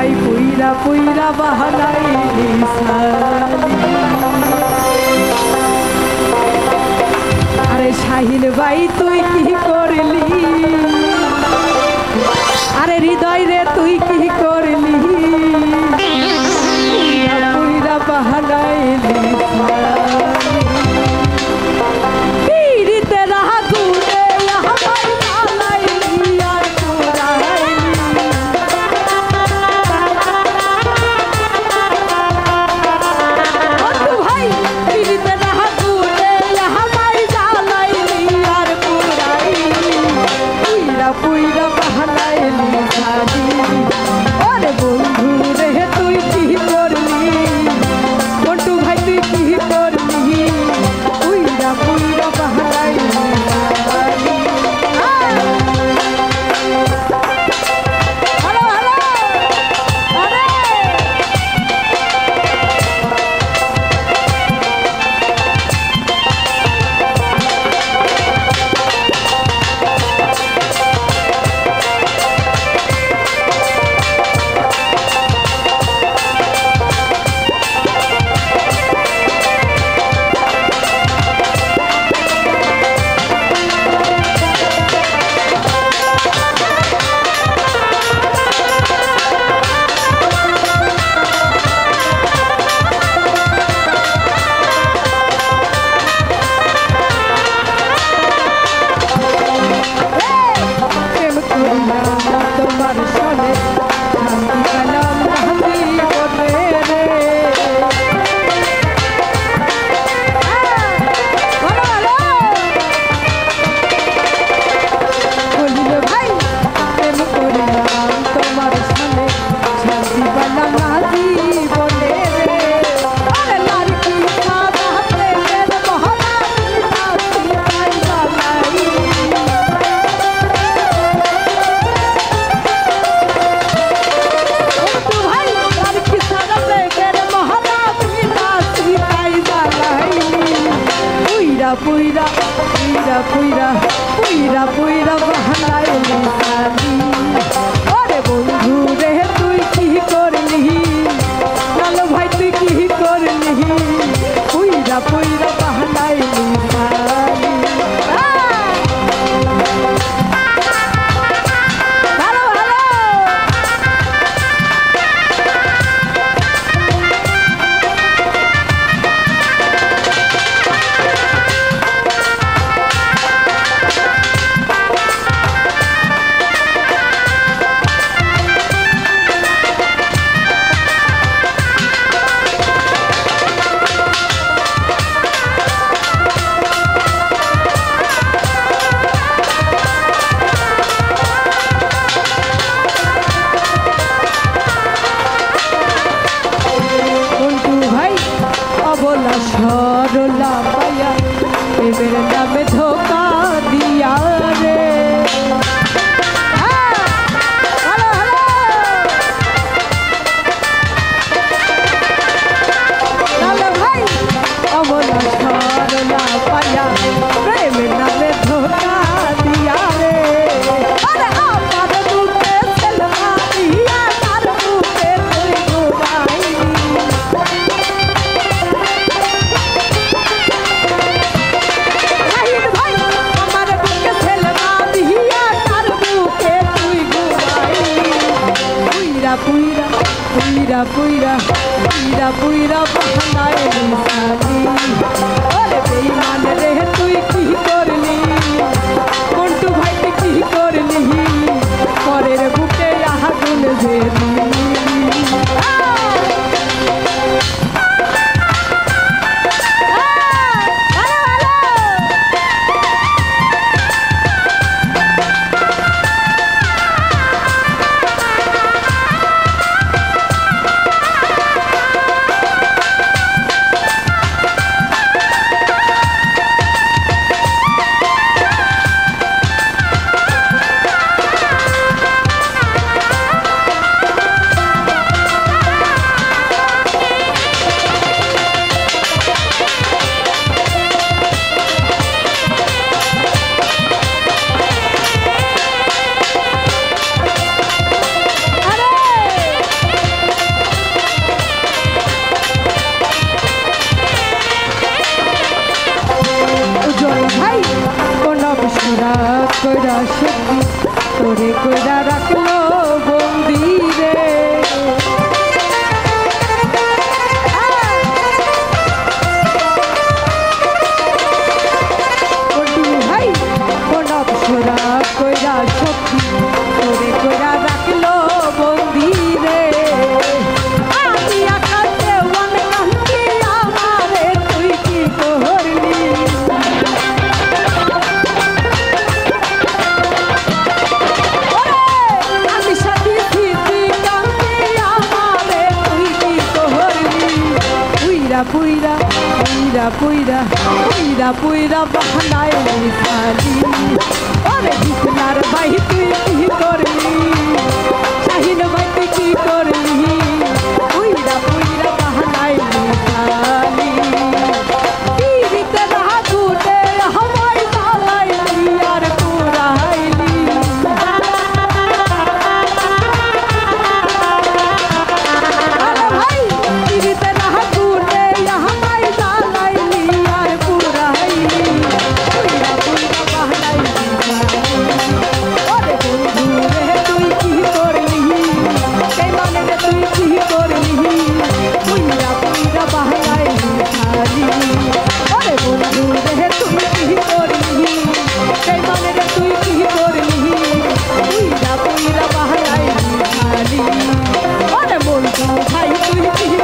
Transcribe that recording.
ভাই পুইরা পুইরা বাহানাইলি সালি। আরে শাহিন ভাই তুই কি করলি, আরে হৃদয় রে তুই কি করলি, পুইরা পুইরা বাহানাইলি পুইরা পুইরা পুইরা পুইরা পুইরা বাহানাইলি সালি। ওরে বন্ধু রে তুই কি করলি, লালু ভাই তুই কি করলি, পুইরা পুইরা বাহানাইলি সালি। সরলা পায়া প্রেমের নামে ধোকা দিয়া রে, ভাই অবলা সরলা পায়া প্রেমের নামে ধোকা দিয়া রে। পুইরা পুইরা পুইরা পুইরা পুইরা বাহানাইলি সালি। ওরে বেঈমান রে তুই কি করলি, মন্টু ভাই তুই কি করলি, পরের বুকে আগুন জ্বেলি। পুইরা পুইরা পুইরা পুইরা পুইরা বাহানায় নিশানি ওরে বিছনার ভাই তুই কি করলি শাহিন ভাই তুই কি করলি পুইরা পুইরা বাহানায় নিশানি পীড়িত রাহা গুনে হাওয়ায় জ্বালাইলি আর পুরাইলি আরে ভাই পীড়িত রাহা গুনে হাওয়ায় জ্বালাইলি আর পুরাইলি পুইরা পুইরা বাহানায় নিশানি ওরে বন্ধু রে তুই কি করলি সেই মানে রে তুই কি করলি পুইরা পুইরা বাহানায় নিশানি ওরে বন্ধু রে তুই কি করলি সেই মানে রে তুই কি করলি পুইরা পুইরা বাহানায় নিশানি ওরে বন্ধু ভাই তুই কি